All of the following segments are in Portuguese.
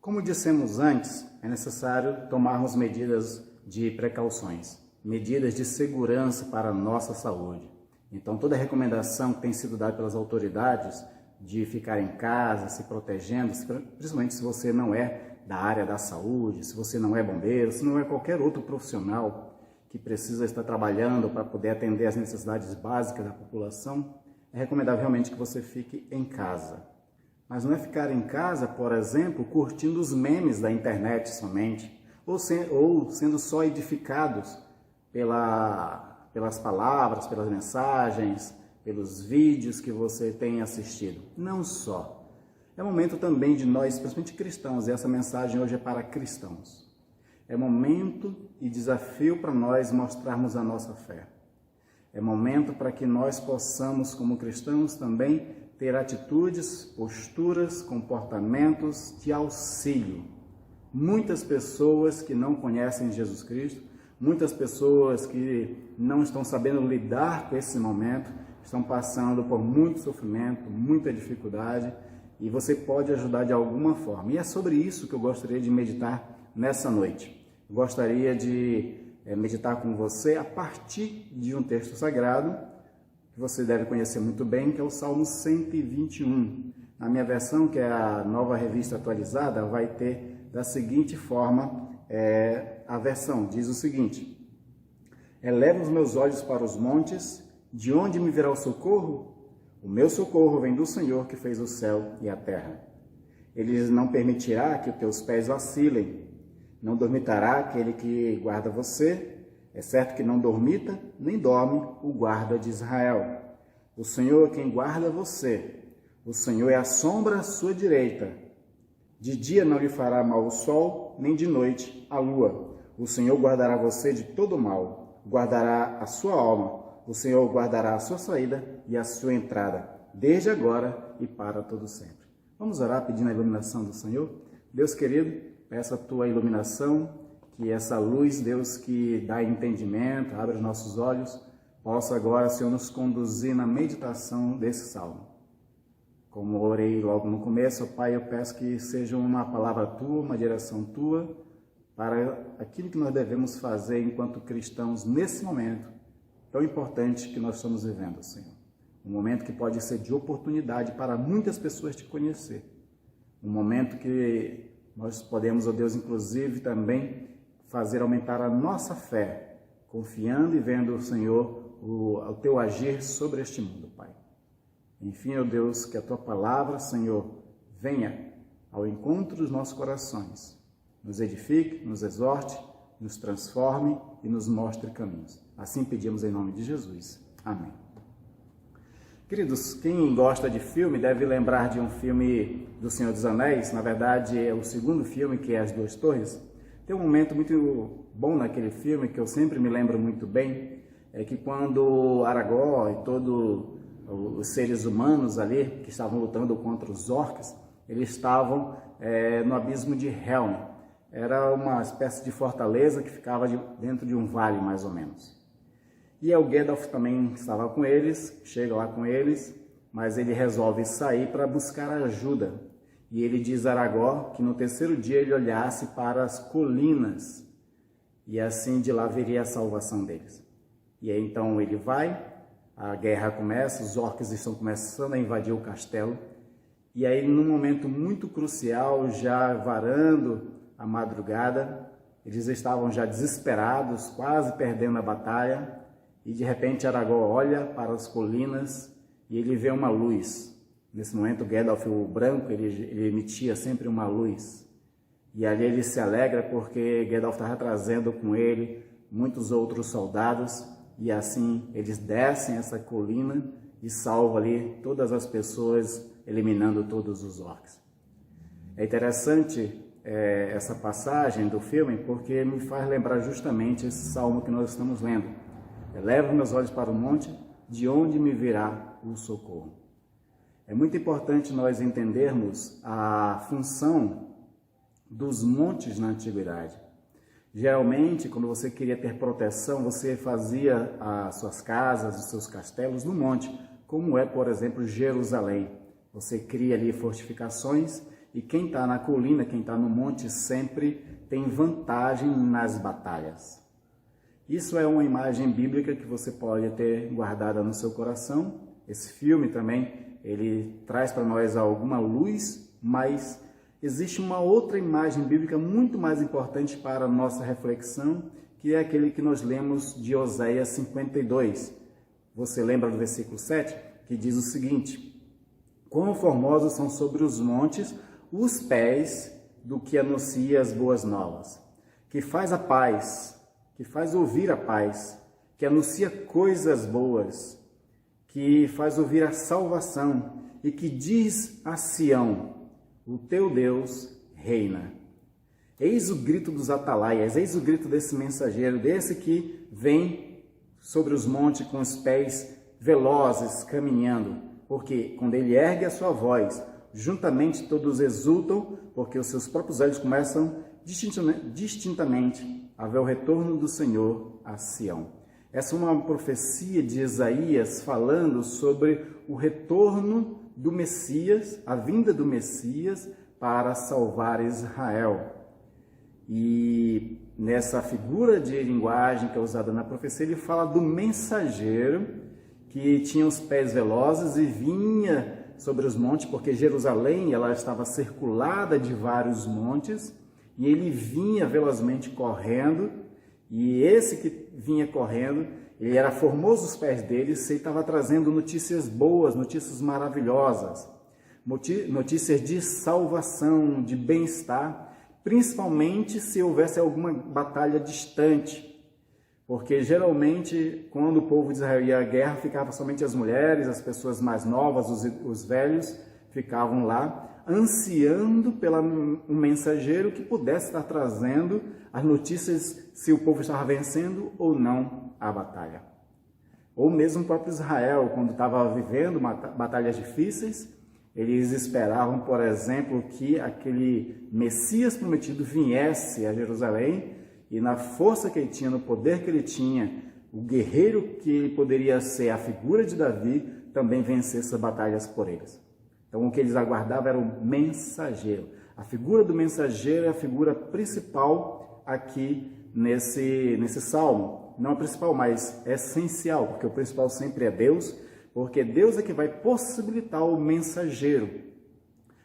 Como dissemos antes, é necessário tomarmos medidas de precauções, medidas de segurança para a nossa saúde. Então, toda a recomendação que tem sido dada pelas autoridades de ficar em casa, se protegendo, principalmente se você não é da área da saúde, se você não é bombeiro, se não é qualquer outro profissional que precisa estar trabalhando para poder atender às necessidades básicas da população, é recomendável realmente que você fique em casa. Mas não é ficar em casa, por exemplo, curtindo os memes da internet somente, ou sendo só edificados pelas palavras, pelas mensagens, pelos vídeos que você tem assistido. Não só. É momento também de nós, principalmente cristãos, e essa mensagem hoje é para cristãos. É momento e desafio para nós mostrarmos a nossa fé. É momento para que nós possamos, como cristãos, também ter atitudes, posturas, comportamentos de auxílio. Muitas pessoas que não conhecem Jesus Cristo, muitas pessoas que não estão sabendo lidar com esse momento, estão passando por muito sofrimento, muita dificuldade, e você pode ajudar de alguma forma. E é sobre isso que eu gostaria de meditar nessa noite. Eu gostaria de meditar com você a partir de um texto sagrado, que você deve conhecer muito bem, que é o Salmo 121. Na minha versão, que é a Nova Revista Atualizada, vai ter da seguinte forma a versão. Diz o seguinte: eleva os meus olhos para os montes, de onde me virá o socorro? O meu socorro vem do Senhor que fez o céu e a terra. Ele não permitirá que os teus pés vacilem, não dormitará aquele que guarda você. É certo que não dormita, nem dorme o guarda de Israel. O Senhor é quem guarda você. O Senhor é a sombra à sua direita. De dia não lhe fará mal o sol, nem de noite a lua. O Senhor guardará você de todo mal, guardará a sua alma. O Senhor guardará a sua saída e a sua entrada, desde agora e para todo sempre. Vamos orar pedindo a iluminação do Senhor? Deus querido, peço a tua iluminação, que essa luz, Deus, que dá entendimento, abre os nossos olhos, possa agora, Senhor, nos conduzir na meditação desse salmo. Como orei logo no começo, Pai, eu peço que seja uma palavra tua, uma direção tua, para aquilo que nós devemos fazer enquanto cristãos nesse momento tão importante que nós estamos vivendo, Senhor. Um momento que pode ser de oportunidade para muitas pessoas te conhecer. Um momento que nós podemos, ó Deus, inclusive também fazer aumentar a nossa fé, confiando e vendo, Senhor, o teu agir sobre este mundo, Pai. Enfim, ó Deus, que a tua palavra, Senhor, venha ao encontro dos nossos corações, nos edifique, nos exorte, nos transforme e nos mostre caminhos. Assim pedimos em nome de Jesus. Amém. Queridos, quem gosta de filme deve lembrar de um filme do Senhor dos Anéis. Na verdade, é o segundo filme, que é As Duas Torres. Tem um momento muito bom naquele filme, que eu sempre me lembro muito bem, é que quando Aragorn e todos os seres humanos ali, que estavam lutando contra os orcs, eles estavam no abismo de Helm. Era uma espécie de fortaleza que ficava dentro de um vale, mais ou menos. E o Gandalf também estava com eles, chega lá com eles, mas ele resolve sair para buscar ajuda. E ele diz a Aragorn que no terceiro dia ele olhasse para as colinas, e assim de lá viria a salvação deles. E aí então ele vai, a guerra começa, os orcs estão começando a invadir o castelo, e aí num momento muito crucial, já varando a madrugada, eles estavam já desesperados, quase perdendo a batalha, e de repente Aragorn olha para as colinas e ele vê uma luz. Nesse momento Gandalf, o branco, ele emitia sempre uma luz. E ali ele se alegra porque Gandalf estava trazendo com ele muitos outros soldados, e assim eles descem essa colina e salvam ali todas as pessoas, eliminando todos os orcs. É interessante essa passagem do filme, porque me faz lembrar justamente esse salmo que nós estamos lendo. Elevo meus olhos para o monte, de onde me virá o socorro. É muito importante nós entendermos a função dos montes na antiguidade. Geralmente, quando você queria ter proteção, você fazia as suas casas, os seus castelos no monte, como é, por exemplo, Jerusalém. Você cria ali fortificações e quem está na colina, quem está no monte, sempre tem vantagem nas batalhas. Isso é uma imagem bíblica que você pode ter guardada no seu coração. Esse filme também, ele traz para nós alguma luz, mas existe uma outra imagem bíblica muito mais importante para a nossa reflexão, que é aquele que nós lemos de Oséias 52. Você lembra do versículo 7? Que diz o seguinte: quão formosos são sobre os montes os pés do que anuncia as boas novas, que faz a paz, que faz ouvir a paz, que anuncia coisas boas, que faz ouvir a salvação e que diz a Sião: o teu Deus reina. Eis o grito dos atalaias, eis o grito desse mensageiro, desse que vem sobre os montes com os pés velozes, caminhando, porque quando ele ergue a sua voz, juntamente todos exultam, porque os seus próprios olhos começam distintamente a ver o retorno do Senhor a Sião. Essa é uma profecia de Isaías falando sobre o retorno do Messias, a vinda do Messias para salvar Israel. E nessa figura de linguagem que é usada na profecia, ele fala do mensageiro que tinha os pés velozes e vinha sobre os montes, porque Jerusalém ela estava circulada de vários montes, e ele vinha velozmente correndo, e esse que vinha correndo, ele era formoso os pés dele, e ele estava trazendo notícias boas, notícias maravilhosas, notícias de salvação, de bem-estar, principalmente se houvesse alguma batalha distante, porque geralmente quando o povo de Israel ia à guerra, ficava somente as mulheres, as pessoas mais novas, os velhos ficavam lá, ansiando pelo um mensageiro que pudesse estar trazendo as notícias se o povo estava vencendo ou não a batalha. Ou mesmo o próprio Israel, quando estava vivendo batalhas difíceis, eles esperavam, por exemplo, que aquele Messias prometido viesse a Jerusalém e na força que ele tinha, no poder que ele tinha, o guerreiro que poderia ser a figura de Davi também vencesse as batalhas por eles. Então o que eles aguardavam era o mensageiro. A figura do mensageiro é a figura principal aqui nesse salmo. Não a principal, mas essencial, porque o principal sempre é Deus, porque Deus é que vai possibilitar o mensageiro,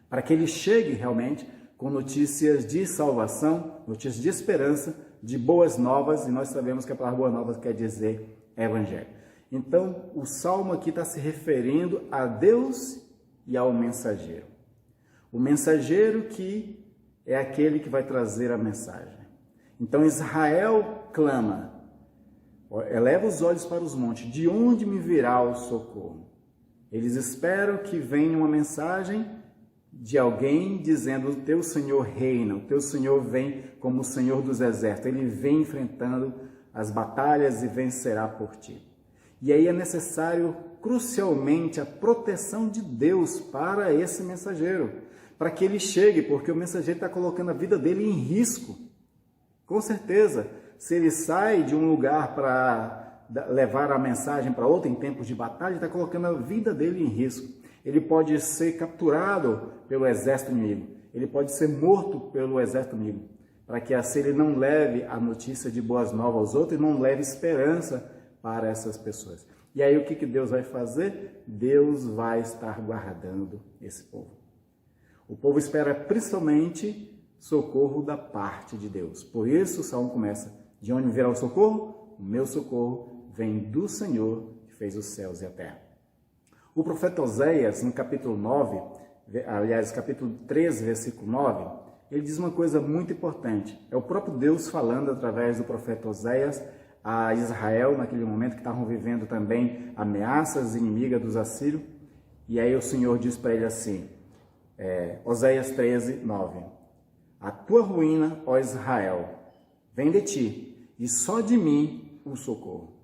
para que ele chegue realmente com notícias de salvação, notícias de esperança, de boas novas, e nós sabemos que a palavra boas novas quer dizer evangelho. Então, o salmo aqui está se referindo a Deus e ao mensageiro. O mensageiro que é aquele que vai trazer a mensagem. Então, Israel clama: eleva os olhos para os montes, de onde me virá o socorro? Eles esperam que venha uma mensagem de alguém dizendo: o teu Senhor reina, o teu Senhor vem como o Senhor dos exércitos, ele vem enfrentando as batalhas e vencerá por ti. E aí é necessário, crucialmente, a proteção de Deus para esse mensageiro, para que ele chegue, porque o mensageiro está colocando a vida dele em risco. Com certeza, se ele sai de um lugar para levar a mensagem para outro em tempos de batalha, está colocando a vida dele em risco. Ele pode ser capturado pelo exército inimigo, ele pode ser morto pelo exército inimigo, para que assim ele não leve a notícia de boas novas aos outros e não leve esperança para essas pessoas. E aí o que Deus vai fazer? Deus vai estar guardando esse povo. O povo espera principalmente socorro da parte de Deus. Por isso o salmo começa: de onde virá o socorro? O meu socorro vem do Senhor que fez os céus e a terra. O profeta Oséias, no capítulo 9, aliás, capítulo 13, versículo 9, ele diz uma coisa muito importante. É o próprio Deus falando através do profeta Oséias a Israel, naquele momento que estavam vivendo também ameaças inimigas dos assírios. E aí o Senhor diz para ele assim, Oséias 13, 9: a tua ruína, ó Israel, vem de ti, e só de mim o socorro.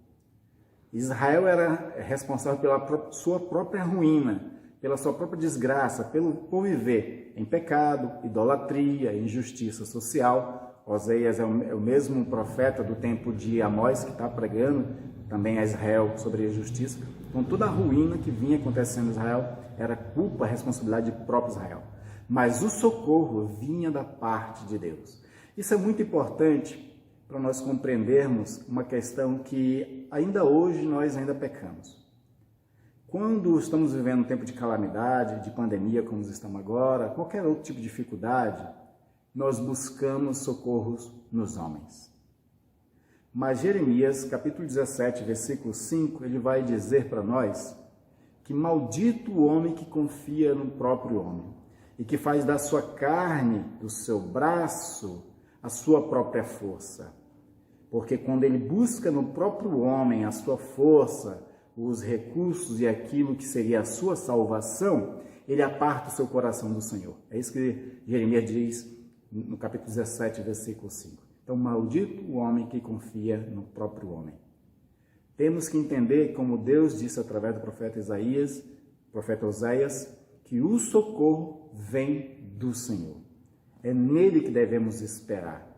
Israel era responsável pela sua própria ruína, pela sua própria desgraça, por viver em pecado, idolatria, injustiça social. Oséias é o mesmo profeta do tempo de Amós que está pregando também a Israel sobre a justiça. Então toda a ruína que vinha acontecendo em Israel era culpa, responsabilidade do próprio Israel. mas o socorro vinha da parte de Deus. Isso é muito importante para nós compreendermos uma questão que ainda hoje nós ainda pecamos. Quando estamos vivendo um tempo de calamidade, de pandemia como estamos agora, qualquer outro tipo de dificuldade, nós buscamos socorros nos homens. Mas Jeremias, capítulo 17, versículo 5, ele vai dizer para nós que maldito o homem que confia no próprio homem e que faz da sua carne, do seu braço, a sua própria força. Porque quando ele busca no próprio homem a sua força, os recursos e aquilo que seria a sua salvação, ele aparta o seu coração do Senhor. É isso que Jeremias diz no capítulo 17, versículo 5. Então, maldito o homem que confia no próprio homem. Temos que entender, como Deus disse através do profeta Oséias, que o socorro vem do Senhor. É nele que devemos esperar.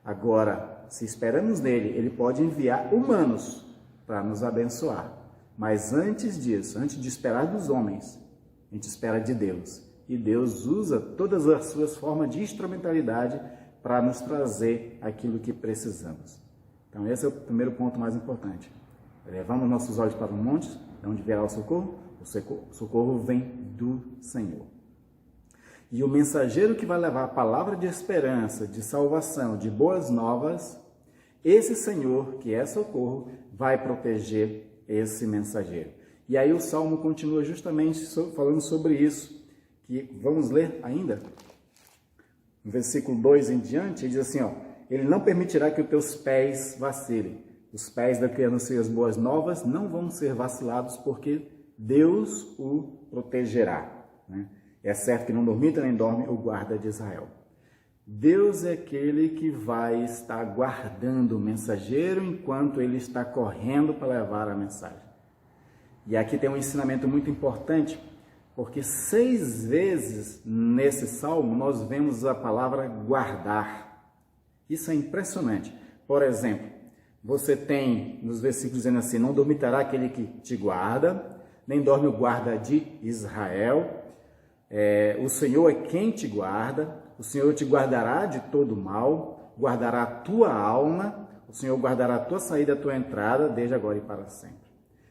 Agora, se esperamos nele, ele pode enviar humanos para nos abençoar. Mas antes disso, antes de esperar dos homens, a gente espera de Deus. E Deus usa todas as suas formas de instrumentalidade para nos trazer aquilo que precisamos. Então esse é o primeiro ponto mais importante. Levamos nossos olhos para o monte, de onde virá o socorro? O socorro vem do Senhor. E o mensageiro que vai levar a palavra de esperança, de salvação, de boas novas, esse Senhor, que é socorro, vai proteger esse mensageiro. E aí o Salmo continua justamente falando sobre isso, que vamos ler ainda. No versículo 2 em diante, ele diz assim, ele não permitirá que os teus pés vacilem. Os pés da que anuncia as boas novas não vão ser vacilados, porque Deus o protegerá. Né? É certo que não dormita nem dorme o guarda de Israel. Deus é aquele que vai estar guardando o mensageiro enquanto ele está correndo para levar a mensagem. E aqui tem um ensinamento muito importante, porque 6 vezes nesse salmo nós vemos a palavra guardar. Isso é impressionante. Por exemplo, você tem nos versículos dizendo assim, não dormitará aquele que te guarda, nem dorme o guarda de Israel. O Senhor é quem te guarda, o Senhor te guardará de todo mal, guardará a tua alma, o Senhor guardará a tua saída, a tua entrada, desde agora e para sempre.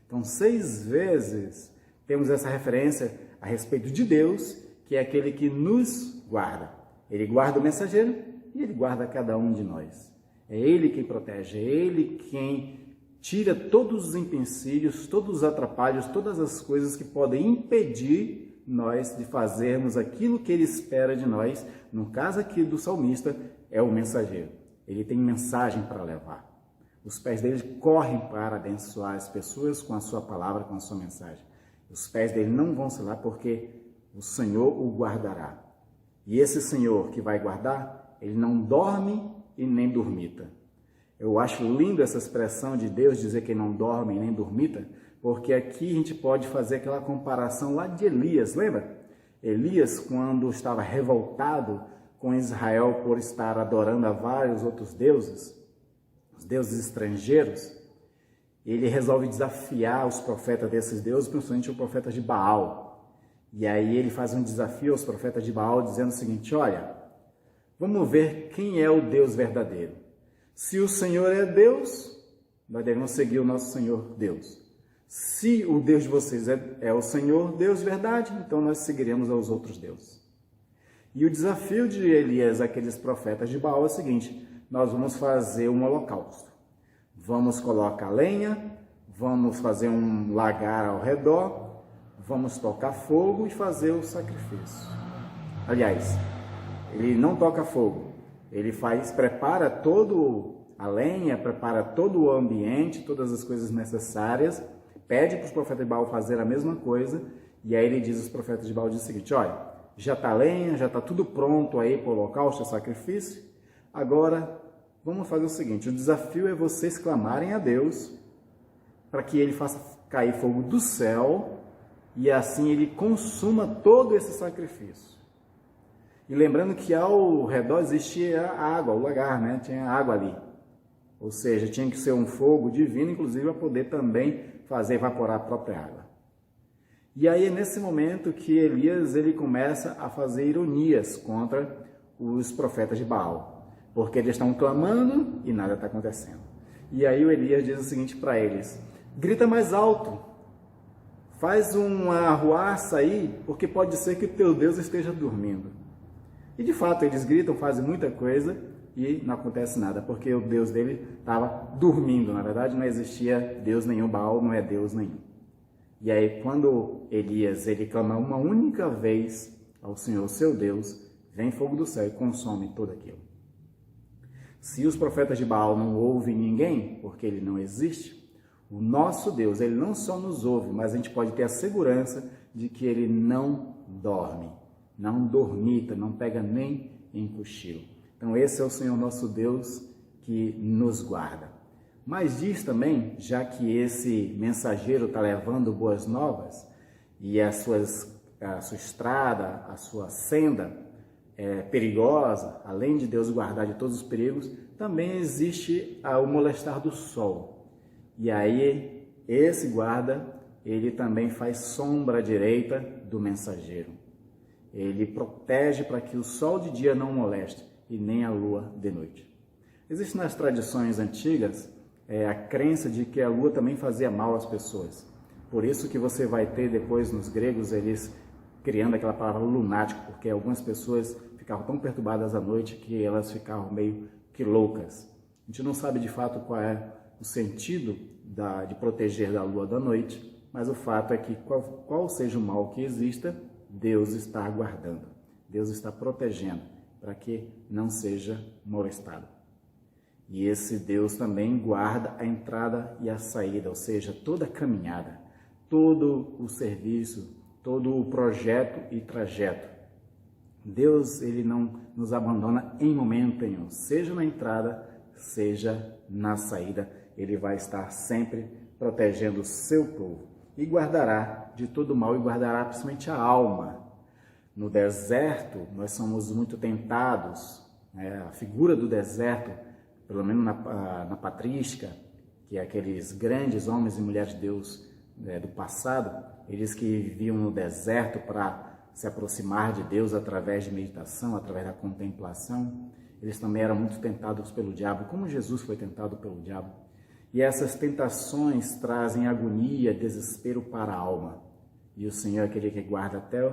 Então, 6 vezes temos essa referência a respeito de Deus, que é aquele que nos guarda. Ele guarda o mensageiro e ele guarda cada um de nós. É ele quem protege, é ele quem tira todos os empecilhos, todos os atrapalhos, todas as coisas que podem impedir nós de fazermos aquilo que ele espera de nós. No caso aqui do salmista, é o mensageiro. Ele tem mensagem para levar. Os pés dele correm para abençoar as pessoas com a sua palavra, com a sua mensagem. Os pés dele não vão se lá porque o Senhor o guardará. E esse Senhor que vai guardar, ele não dorme e nem dormita. Eu acho lindo essa expressão de Deus dizer que não dorme e nem dormita, porque aqui a gente pode fazer aquela comparação lá de Elias, lembra? Elias, quando estava revoltado com Israel por estar adorando a vários outros deuses, os deuses estrangeiros, ele resolve desafiar os profetas desses deuses, principalmente os profetas de Baal. E aí ele faz um desafio aos profetas de Baal, dizendo o seguinte, olha, vamos ver quem é o Deus verdadeiro. Se o Senhor é Deus, nós devemos seguir o nosso Senhor Deus. Se o Deus de vocês é o Senhor Deus de verdade, então nós seguiremos aos outros deuses. E o desafio de Elias, aqueles profetas de Baal, é o seguinte, nós vamos fazer um holocausto. Vamos colocar lenha, vamos fazer um lagar ao redor, vamos tocar fogo e fazer o sacrifício. Aliás, ele não toca fogo, ele prepara todo a lenha, prepara todo o ambiente, todas as coisas necessárias, pede para os profetas de Baal fazer a mesma coisa, e aí ele diz aos profetas de Baal o seguinte, olha, já está lenha, já está tudo pronto aí para o holocausto, o sacrifício, agora vamos fazer o seguinte, o desafio é vocês clamarem a Deus para que ele faça cair fogo do céu e assim ele consuma todo esse sacrifício. E lembrando que ao redor existia água, o lagar, né? Tinha água ali. Ou seja, tinha que ser um fogo divino, inclusive, para poder também fazer evaporar a própria água. E aí é nesse momento que Elias ele começa a fazer ironias contra os profetas de Baal, porque eles estão clamando e nada está acontecendo. E aí o Elias diz o seguinte para eles: grita mais alto, faz uma arruaça aí, porque pode ser que teu Deus esteja dormindo. E de fato eles gritam, fazem muita coisa e não acontece nada, porque o Deus dele estava dormindo. Na verdade não existia Deus nenhum, Baal não é Deus nenhum. E aí quando Elias ele clama uma única vez ao Senhor seu Deus, vem fogo do céu e consome tudo aquilo. Se os profetas de Baal não ouvem ninguém, porque ele não existe, o nosso Deus, ele não só nos ouve, mas a gente pode ter a segurança de que ele não dorme, não dormita, não pega nem em cochilo. Então esse é o Senhor nosso Deus que nos guarda. Mas diz também, já que esse mensageiro está levando boas novas e a sua estrada, a sua senda é perigosa, além de Deus guardar de todos os perigos, também existe o molestar do sol. E aí, esse guarda, ele também faz sombra à direita do mensageiro. Ele protege para que o sol de dia não moleste e nem a lua de noite. Existe nas tradições antigas a crença de que a lua também fazia mal às pessoas. Por isso que você vai ter depois nos gregos eles criando aquela palavra lunático, porque algumas pessoas ficavam tão perturbadas à noite que elas ficavam meio que loucas. A gente não sabe de fato qual é o sentido de proteger da lua da noite, mas o fato é que qual seja o mal que exista, Deus está guardando, Deus está protegendo para que não seja molestado. E esse Deus também guarda a entrada e a saída, ou seja, toda a caminhada, todo o serviço, todo o projeto e trajeto. Deus ele não nos abandona em momento nenhum, seja na entrada, seja na saída. Ele vai estar sempre protegendo o seu povo e guardará de todo mal e guardará principalmente a alma. No deserto, nós somos muito tentados, a figura do deserto, pelo menos na patrística, que é aqueles grandes homens e mulheres de Deus do passado, eles que viviam no deserto para se aproximar de Deus através de meditação, através da contemplação, eles também eram muito tentados pelo diabo, como Jesus foi tentado pelo diabo. E essas tentações trazem agonia, desespero para a alma. E o Senhor é aquele que guarda até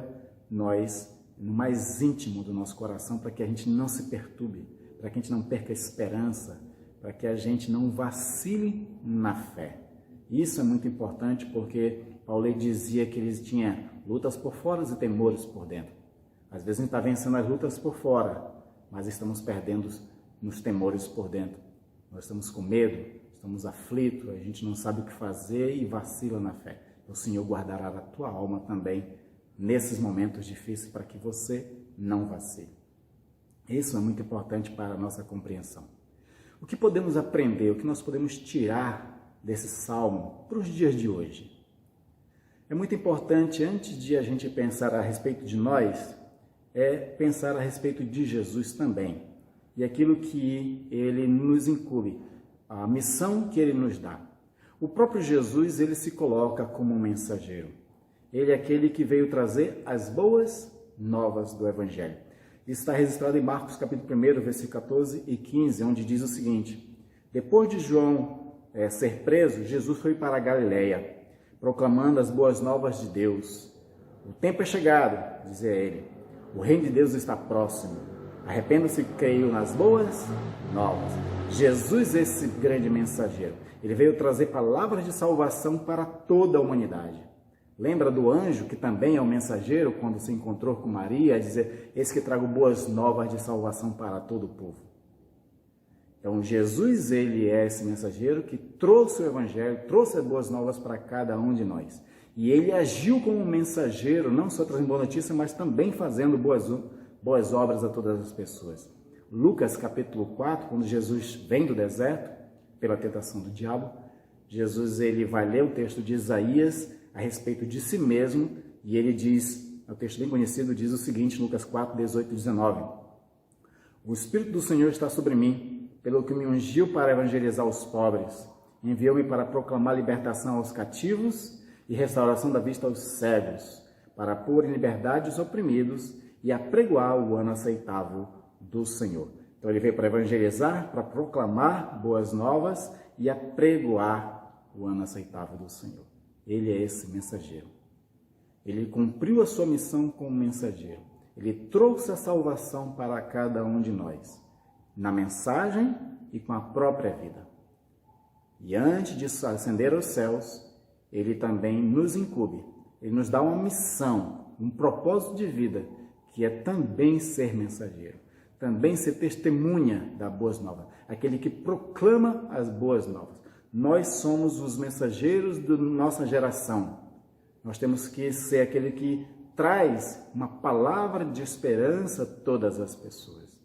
nós, no mais íntimo do nosso coração, para que a gente não se perturbe, para que a gente não perca a esperança, para que a gente não vacile na fé. Isso é muito importante porque Paulo dizia que eles tinham lutas por fora e temores por dentro. Às vezes a gente está vencendo as lutas por fora, mas estamos perdendo nos temores por dentro. Nós estamos com medo, estamos aflitos, a gente não sabe o que fazer e vacila na fé. O Senhor guardará a tua alma também nesses momentos difíceis para que você não vacile. Isso é muito importante para a nossa compreensão. O que podemos aprender, o que nós podemos tirar desse salmo para os dias de hoje? É muito importante, antes de a gente pensar a respeito de nós, pensar a respeito de Jesus também. E aquilo que ele nos incumbe, a missão que ele nos dá. O próprio Jesus, ele se coloca como um mensageiro. Ele é aquele que veio trazer as boas novas do Evangelho. Isso está registrado em Marcos capítulo 1, versículo 14 e 15, onde diz o seguinte: depois de João ser preso, Jesus foi para a Galileia, proclamando as boas novas de Deus. O tempo é chegado, dizia ele, o reino de Deus está próximo. Arrependa-se e creiam nas boas novas. Jesus, esse grande mensageiro, ele veio trazer palavras de salvação para toda a humanidade. Lembra do anjo, que também é um mensageiro, quando se encontrou com Maria, a dizer: eis que trago boas novas de salvação para todo o povo. Então, Jesus, ele é esse mensageiro que trouxe o Evangelho, trouxe as boas novas para cada um de nós. E ele agiu como um mensageiro, não só trazendo boa notícia, mas também fazendo boas obras a todas as pessoas. Lucas capítulo 4, quando Jesus vem do deserto, pela tentação do diabo, Jesus ele vai ler o texto de Isaías a respeito de si mesmo, e ele diz, é um texto bem conhecido, diz o seguinte, Lucas 4, 18 e 19. O Espírito do Senhor está sobre mim, pelo que me ungiu para evangelizar os pobres, enviou-me para proclamar libertação aos cativos e restauração da vista aos cegos, para pôr em liberdade os oprimidos e apregoar o ano aceitável do Senhor. Então ele veio para evangelizar, para proclamar boas novas e apregoar o ano aceitável do Senhor. Ele é esse mensageiro. Ele cumpriu a sua missão como mensageiro. Ele trouxe a salvação para cada um de nós, na mensagem e com a própria vida. E antes de ascender aos céus, ele também nos incumbe. Ele nos dá uma missão, um propósito de vida, que é também ser mensageiro, também ser testemunha da boas novas, aquele que proclama as boas novas. Nós somos os mensageiros da nossa geração. Nós temos que ser aquele que traz uma palavra de esperança a todas as pessoas.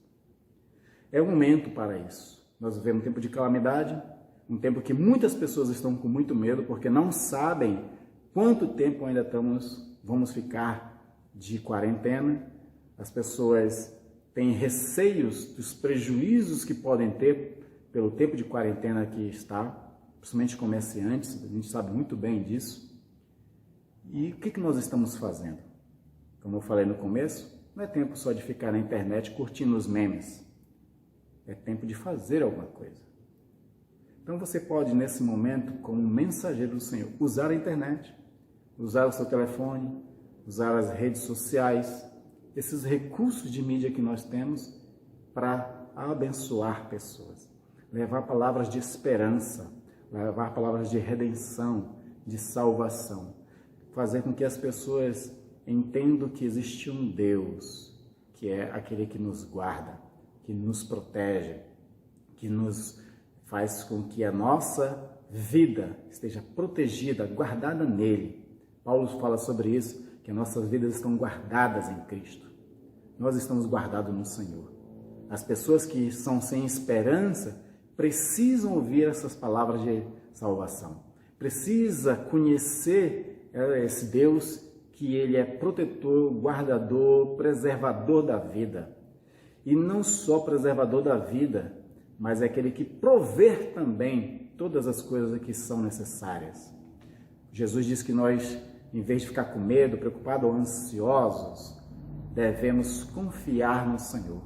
É um momento para isso. Nós vivemos um tempo de calamidade, um tempo que muitas pessoas estão com muito medo porque não sabem quanto tempo ainda vamos ficar de quarentena. As pessoas têm receios dos prejuízos que podem ter pelo tempo de quarentena que está, principalmente comerciantes, a gente sabe muito bem disso. E o que nós estamos fazendo? Como eu falei no começo, não é tempo só de ficar na internet curtindo os memes. É tempo de fazer alguma coisa. Então você pode, nesse momento, como mensageiro do Senhor, usar a internet, usar o seu telefone, usar as redes sociais, esses recursos de mídia que nós temos para abençoar pessoas, levar palavras de esperança, levar palavras de redenção, de salvação, fazer com que as pessoas entendam que existe um Deus, que é aquele que nos guarda, que nos protege, que nos faz com que a nossa vida esteja protegida, guardada nele. Paulo fala sobre isso, que nossas vidas estão guardadas em Cristo. Nós estamos guardados no Senhor. As pessoas que são sem esperança precisam ouvir essas palavras de salvação. Precisa conhecer esse Deus que ele é protetor, guardador, preservador da vida. E não só preservador da vida, mas é aquele que prover também todas as coisas que são necessárias. Jesus diz que nós, em vez de ficar com medo, preocupados ou ansiosos, devemos confiar no Senhor,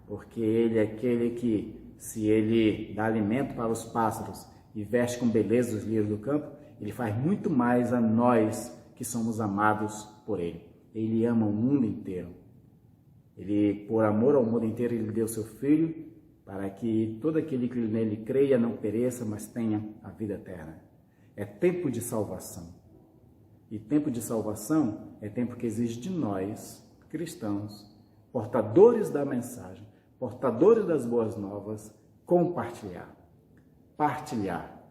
porque Ele é aquele que, se Ele dá alimento para os pássaros e veste com beleza os lírios do campo, Ele faz muito mais a nós que somos amados por Ele. Ele ama o mundo inteiro. Ele, por amor ao mundo inteiro, Ele deu seu Filho para que todo aquele que nele creia não pereça, mas tenha a vida eterna. É tempo de salvação. E tempo de salvação é tempo que exige de nós, cristãos, portadores da mensagem, portadores das boas novas, compartilhar, partilhar,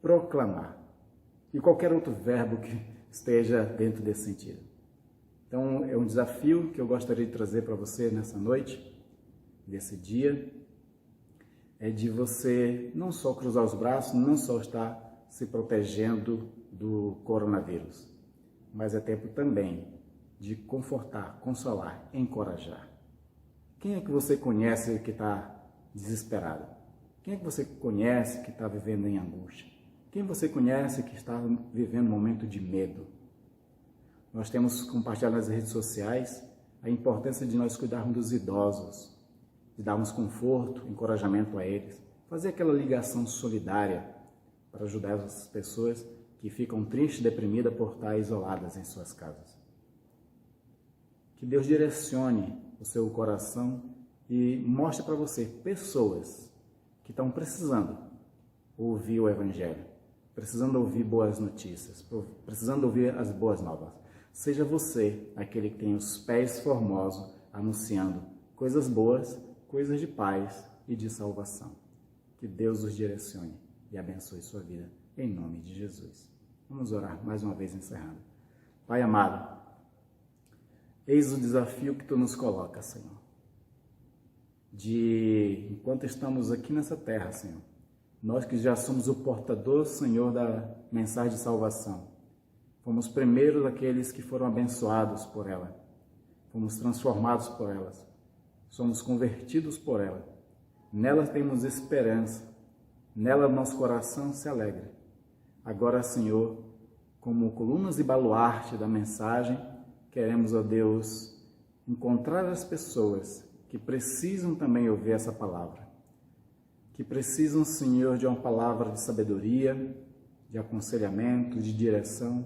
proclamar e qualquer outro verbo que esteja dentro desse sentido. Então, é um desafio que eu gostaria de trazer para você nessa noite, nesse dia, é de você não só cruzar os braços, não só estar se protegendo do coronavírus, mas é tempo também de confortar, consolar, encorajar. Quem é que você conhece que está desesperado? Quem é que você conhece que está vivendo em angústia? Quem você conhece que está vivendo um momento de medo? Nós temos compartilhado nas redes sociais a importância de nós cuidarmos dos idosos, de darmos conforto, encorajamento a eles, fazer aquela ligação solidária para ajudar as pessoas que ficam tristes, deprimidas por estar isoladas em suas casas. Que Deus direcione o seu coração e mostre para você pessoas que estão precisando ouvir o Evangelho, precisando ouvir boas notícias, precisando ouvir as boas novas. Seja você aquele que tem os pés formosos anunciando coisas boas, coisas de paz e de salvação. Que Deus os direcione e abençoe sua vida, em nome de Jesus. Vamos orar mais uma vez encerrando. Pai amado, eis o desafio que Tu nos coloca, Senhor, enquanto estamos aqui nessa terra, Senhor, nós que já somos o portador, Senhor, da mensagem de salvação, fomos primeiros aqueles que foram abençoados por ela, fomos transformados por elas, somos convertidos por ela, nela temos esperança, nela nosso coração se alegra. Agora, Senhor, como colunas e baluarte da mensagem, queremos, ó Deus, encontrar as pessoas que precisam também ouvir essa palavra, que precisam, Senhor, de uma palavra de sabedoria, de aconselhamento, de direção,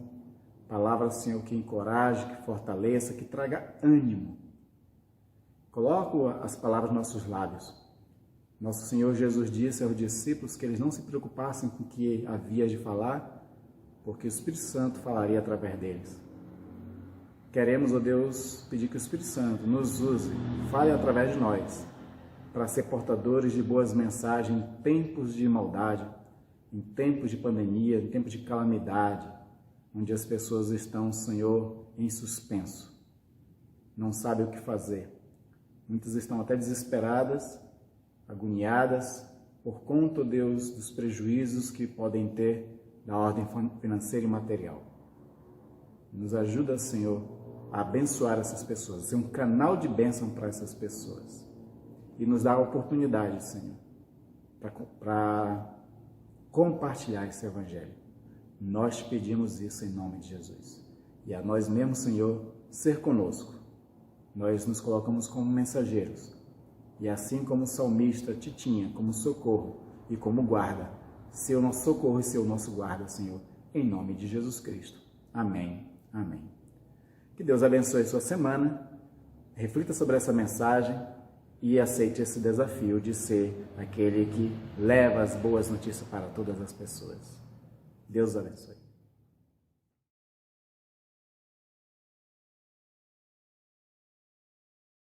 palavra, Senhor, que encoraje, que fortaleça, que traga ânimo. Coloco as palavras nos nossos lábios. Nosso Senhor Jesus disse aos discípulos que eles não se preocupassem com o que havia de falar, porque o Espírito Santo falaria através deles. Queremos, ó Deus, pedir que o Espírito Santo nos use, fale através de nós, para ser portadores de boas mensagens em tempos de maldade, em tempos de pandemia, em tempos de calamidade, onde as pessoas estão, Senhor, em suspenso, não sabem o que fazer. Muitas estão até desesperadas, agoniadas, por conta, ó Deus, dos prejuízos que podem ter da ordem financeira e material. Nos ajuda, Senhor, a abençoar essas pessoas, ser um canal de bênção para essas pessoas. E nos dá a oportunidade, Senhor, para compartilhar esse Evangelho. Nós te pedimos isso em nome de Jesus. E a nós mesmos, Senhor, ser conosco. Nós nos colocamos como mensageiros. E assim como o salmista te tinha como socorro e como guarda, ser o nosso socorro e ser o nosso guarda, Senhor, em nome de Jesus Cristo. Amém. Amém. Que Deus abençoe sua semana, reflita sobre essa mensagem e aceite esse desafio de ser aquele que leva as boas notícias para todas as pessoas. Deus abençoe.